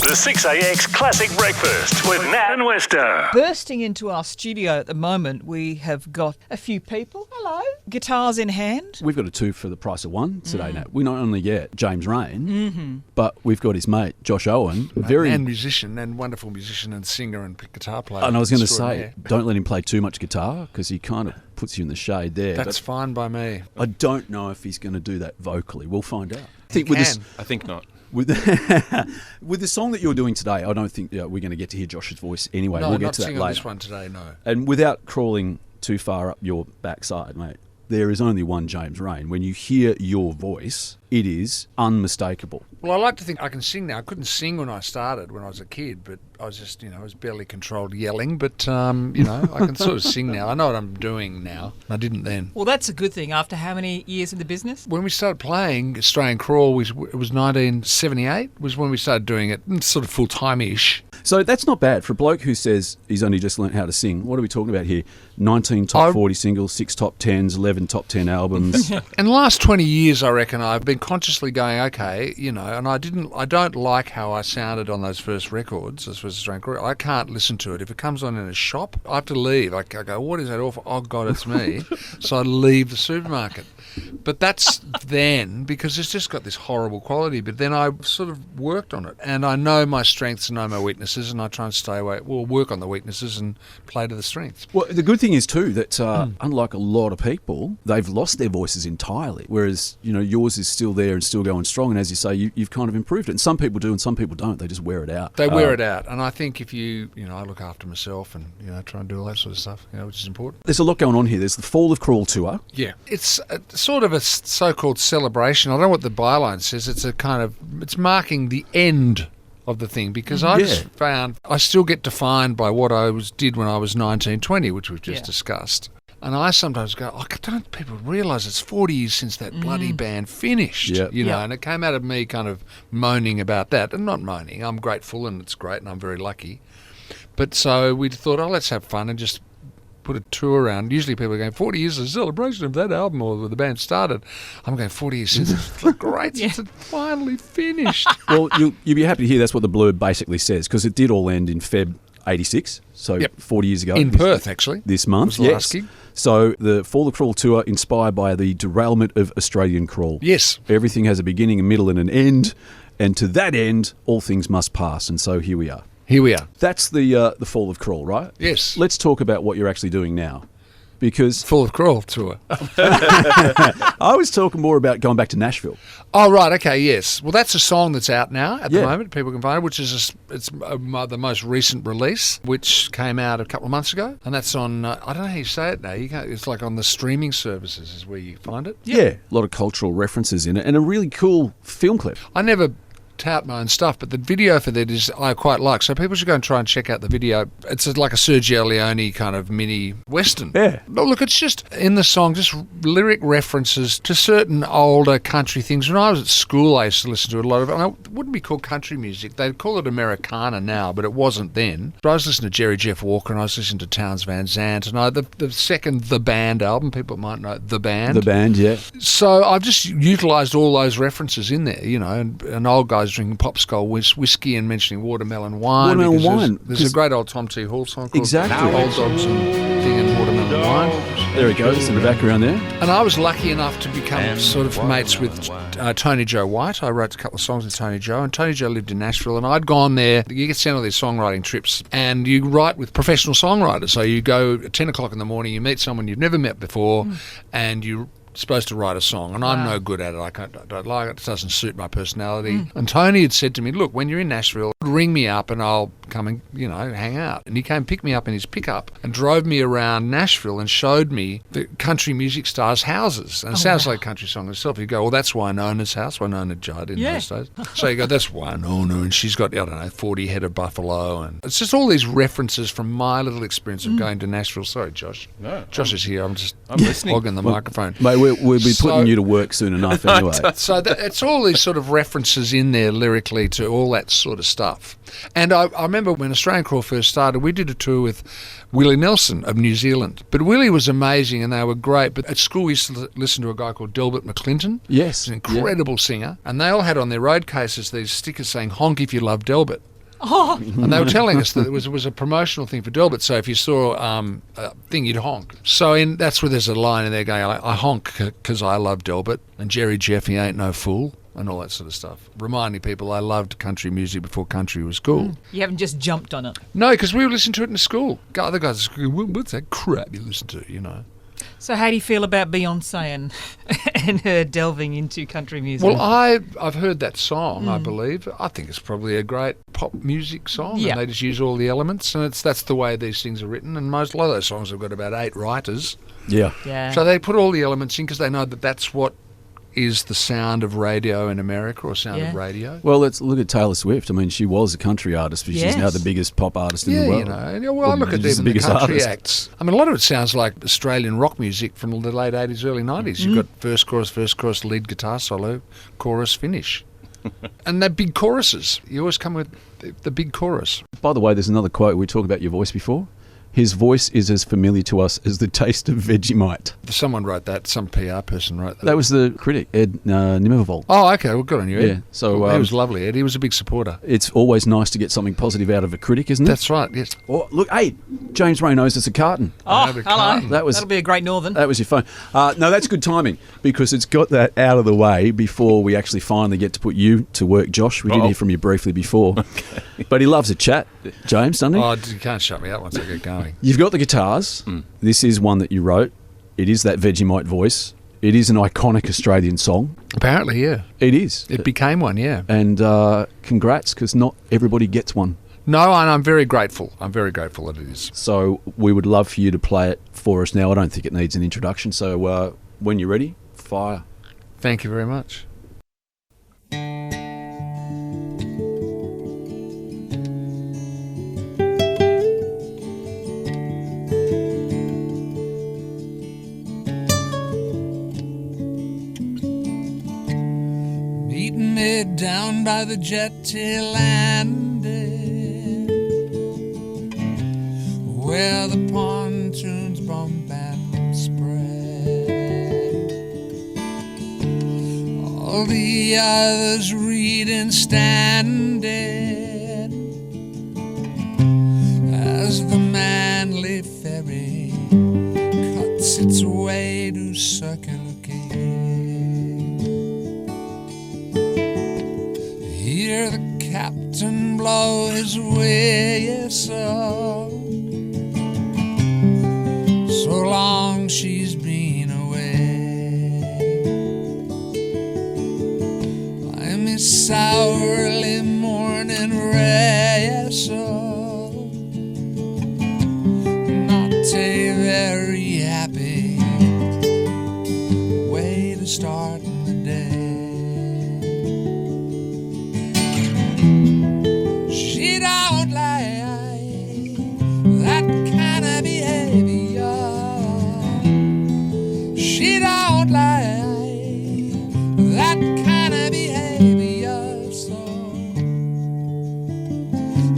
The 6AX Classic Breakfast with Nat and Westo. Bursting into our studio at the moment, we have got a few people. Hello. Guitars in hand. We've got a two for the price of one today, Nat. We not only get James Reyne, but we've got his mate, Josh Owen. And musician, and wonderful musician and singer and guitar player. And I was going to say, don't let him play too much guitar because he kind of puts you in the shade there. That's fine by me. I don't know if he's going to do that vocally. We'll find out. I think not. With the song that you're doing today, I don't think we're going to get to hear Josh's voice anyway. No, we'll get not to that singing later. this one today, no. And without crawling too far up your backside, mate, there is only one James Reyne. When you hear your voice, it is unmistakable. Well, I like to think I can sing now. I couldn't sing when I started, when I was a kid, but I was just, I was barely controlled yelling. But, I can sort of sing now. I know what I'm doing now. I didn't then. Well, that's a good thing. After how many years in the business? When we started playing Australian Crawl, it was 1978, was when we started doing it, sort of full-time-ish. So that's not bad. For a bloke who says he's only just learnt how to sing, what are we talking about here? 19 top 40 singles, 6 top 10s, 11 top 10 albums. In the last 20 years, I reckon, I've been consciously going, okay, and I don't like how I sounded on those first records, those first Australian Crawl. I can't listen to it. If it comes on in a shop, I have to leave. I go, what is that awful? Oh, God, it's me. So I leave the supermarket. But that's then, because it's just got this horrible quality. But then I sort of worked on it. And I know my strengths and know my weaknesses, and I try and stay away. Well, work on the weaknesses and play to the strengths. Well, the good thing is, too, that unlike a lot of people, they've lost their voices entirely. Whereas, yours is still there and still going strong. And as you say, you've kind of improved it. And some people do and some people don't. They just wear it out. They wear it out. And I think if I look after myself and, try and do all that sort of stuff, which is important. There's a lot going on here. There's the Fall of Crawl tour. Yeah. It's sort of a so-called celebration. I don't know what the byline says. It's marking the end of the thing, because I just found I still get defined by what I did when I was 19, 20, which we've just discussed. And I sometimes go, don't people realise it's 40 years since that bloody band finished, and it came out of me kind of moaning about that. And not moaning, I'm grateful and it's great and I'm very lucky. But so we thought, let's have fun and just put a tour around. Usually people are going, 40 years is a celebration of that album or the band started. I'm going, 40 years since it's great since it finally finished. Well, you'll be happy to hear that's what the blurb basically says, because it did all end in Feb 86, so 40 years ago. In Perth, actually. This month, was the last gig. So the Fall of Crawl tour inspired by the derailment of Australian Crawl. Yes. Everything has a beginning, a middle and an end, and to that end, all things must pass, and so here we are. Here we are. That's the Fall of Crawl, right? Yes. Let's talk about what you're actually doing now, because Fall of Crawl tour. I was talking more about going back to Nashville. Oh, right. Okay. Yes. Well, that's a song that's out now at the moment. People can find it, which is the most recent release, which came out a couple of months ago, and that's on. I don't know how you say it now. It's like on the streaming services is where you find it. Yeah. A lot of cultural references in it, and a really cool film clip. I never tout my own stuff, but the video for that I quite like, so people should go and try and check out the video. It's like a Sergio Leone kind of mini western. Yeah. But look, it's just in the song, just lyric references to certain older country things. When I was at school, I used to listen to a lot of it. And it wouldn't be called country music. They'd call it Americana now, but it wasn't then. But I was listening to Jerry Jeff Walker, and I was listening to Townes Van Zandt, and the second The Band album, people might know The Band. The Band, yeah. So I've just utilised all those references in there, and old guys drinking Popskull whiskey and mentioning watermelon wine. Watermelon wine. There's a great old Tom T. Hall song called Exactly. Old Dogs and Thing and Watermelon Wine. There it goes in the background there. And I was lucky enough to become sort of mates with Tony Joe White. I wrote a couple of songs with Tony Joe, and Tony Joe lived in Nashville, and I'd gone there. You get sent on these songwriting trips, and you write with professional songwriters. So you go at 10 o'clock in the morning, you meet someone you've never met before, and you're supposed to write a song, and I'm no good at it. I don't like it. It doesn't suit my personality. And Tony had said to me, look, when you're in Nashville, ring me up and I'll come and, hang out. And he came pick me up in his pickup and drove me around Nashville and showed me the country music stars' houses. And it sounds like a country song itself. You go, well, that's Winona's house. Winona Judd in those days. So you go, that's Winona, and she's got, 40 head of buffalo. And it's just all these references from my little experience of going to Nashville. Sorry, Josh. No. Josh is here. I'm listening. hogging the microphone. Mate, we'll be putting you to work soon enough anyway. So it's all these sort of references in there lyrically to all that sort of stuff. And I remember when Australian Crawl first started, we did a tour with Willie Nelson of New Zealand. But Willie was amazing and they were great. But at school we used to listen to a guy called Delbert McClinton. Yes. He's an incredible singer. And they all had on their road cases these stickers saying, honk if you love Delbert. And they were telling us that it was a promotional thing for Delbert. So if you saw a thing, you'd honk. So that's where there's a line in there going, I honk because I love Delbert, and Jerry Jeff, he ain't no fool, and all that sort of stuff. Reminding people I loved country music before country was cool. You haven't just jumped on it. No, because we were listening to it in school. Other guys at school, what's that crap you listen to, you know? So how do you feel about Beyonce and her delving into country music? Well, I've heard that song, I believe. I think it's probably a great pop music song, Yeah. and they just use all the elements, and that's the way these things are written, and a lot of those songs have got about 8 writers. Yeah. Yeah. So they put all the elements in because they know that that's what is the sound of radio in America, or sound of radio. Well, let's look at Taylor Swift. I mean, she was a country artist, but she's now the biggest pop artist in the world. I look at She's even the country artist. acts. I mean, a lot of it sounds like Australian rock music from the late 80s, early 90s. You've got verse, chorus, lead guitar solo, chorus, finish. And they're big choruses. You always come with the big chorus. By the way, there's another quote. We talked about your voice before. His voice is as familiar to us as the taste of Vegemite. Someone wrote that. Some PR person wrote that. That was the critic, Ed Nimmervold. Oh, okay. Well, good on you, Ed. Yeah, so, he was lovely, Ed. He was a big supporter. It's always nice to get something positive out of a critic, isn't it? That's right, yes. Oh, look, hey, James Reyne knows it's a carton. Oh, the hello. carton. That'll be a great northern. That was your phone. No, that's good timing because it's got that out of the way before we actually finally get to put you to work, Josh. We did hear from you briefly before. But he loves a chat, James, doesn't he? Oh, you can't shut me up once I get going. You've got the guitars. This is one that you wrote. It is that Vegemite voice. It is an iconic Australian song. Apparently, yeah. It is. It became one, yeah. And congrats, because not everybody gets one. No, and I'm very grateful. I'm very grateful that it is. So we would love for you to play it for us now. I don't think it needs an introduction. So when you're ready, fire. Thank you very much. Meet me down by the jetty landing, where the pontoons bump and spread. All the others reading standing, as the manly ferry cuts its way to Circular Quay. Hear the captain blow his whistle. So long she's been away. I miss our early morning wrestle. Not a very happy way to start the day. She don't like that kind of behavior. She don't like that kind of behavior. So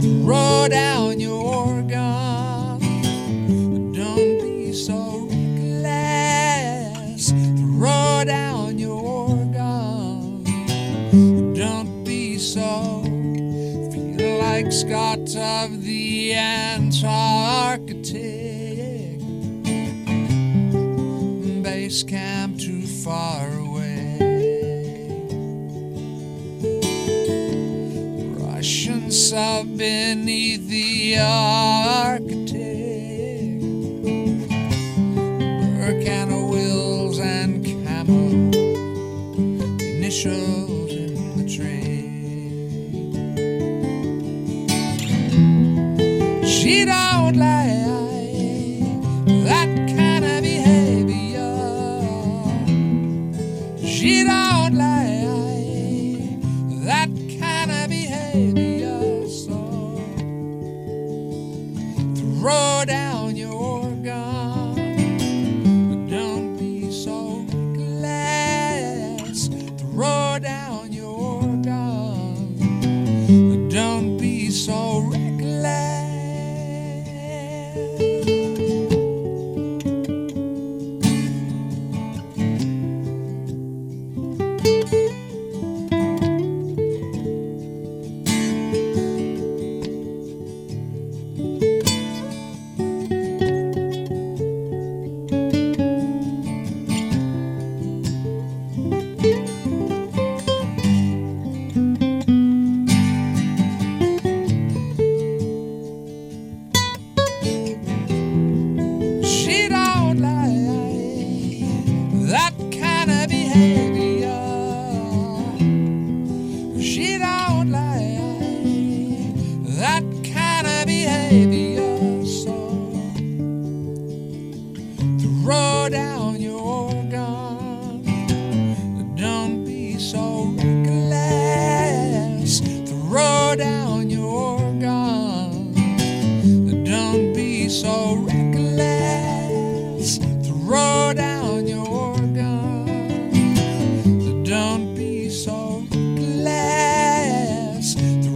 throw down your gun. Don't be so reckless. Throw down your gun. Don't be so. Feel like Scott of the Antarctic. Base camp too far away. Russian sub beneath the Arctic. Burkana Wills and Camel. Initials in the tree. She don't like that kind of behavior. She don't like that kind of behavior. So throw down your gun. Don't be so reckless. Throw down your gun. Don't be so reckless. so reckless. Throw down your gun. Don't be so reckless.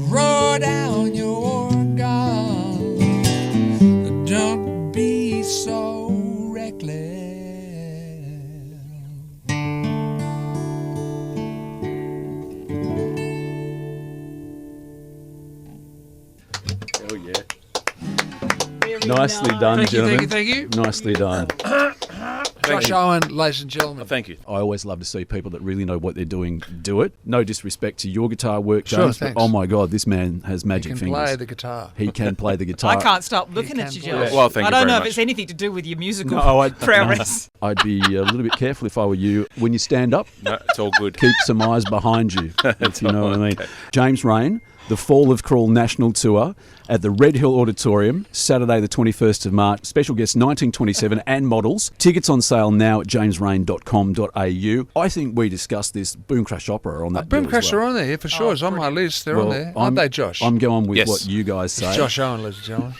Throw down your gun. Don't be so reckless. Oh, yeah. Nicely done, Thank you, gentlemen. thank you. Nicely done. Josh Owen, ladies and gentlemen. Thank you. I always love to see people that really know what they're doing do it. No disrespect to your guitar work, Sure, James, but thanks. oh my God, this man has He magic can fingers. play the guitar. He can play the guitar. I can't stop looking He at can you, play. Josh. Well, thank I you don't very know if much. it's anything to do with your musical No, prowess. I'd be a little bit careful if I were you. When you stand up, No, it's all good. keep some eyes behind you, if you know what I mean. James Reyne, the Fall of Crawl National Tour at the Red Hill Auditorium, Saturday the 21st of March. Special guests 1927 and models. Tickets on sale now at jamesrayne.com.au. I think we discussed this Boom Crash Opera on that Boom bill as Crash well. are on there, yeah, for sure. It's on my list. They're on Well, there. Aren't they, Josh? I'm going with Yes. what you guys say. Josh Owen, ladies and gentlemen.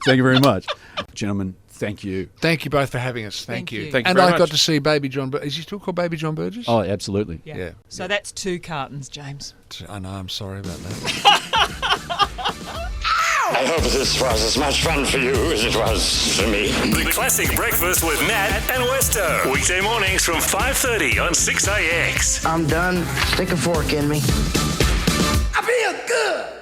Thank you very much. Gentlemen, thank you. Thank you both for having us. Thank you. Thank you And very I much. got to see Baby John. Is he still called Baby John Burgess? Oh, absolutely. Yeah. So that's 2 cartons, James. I know. I'm sorry about that. I hope this was as much fun for you as it was for me. The Classic Breakfast with Nat and Westo. Weekday mornings from 5:30 on 6AX. I'm done. Stick a fork in me. I feel good.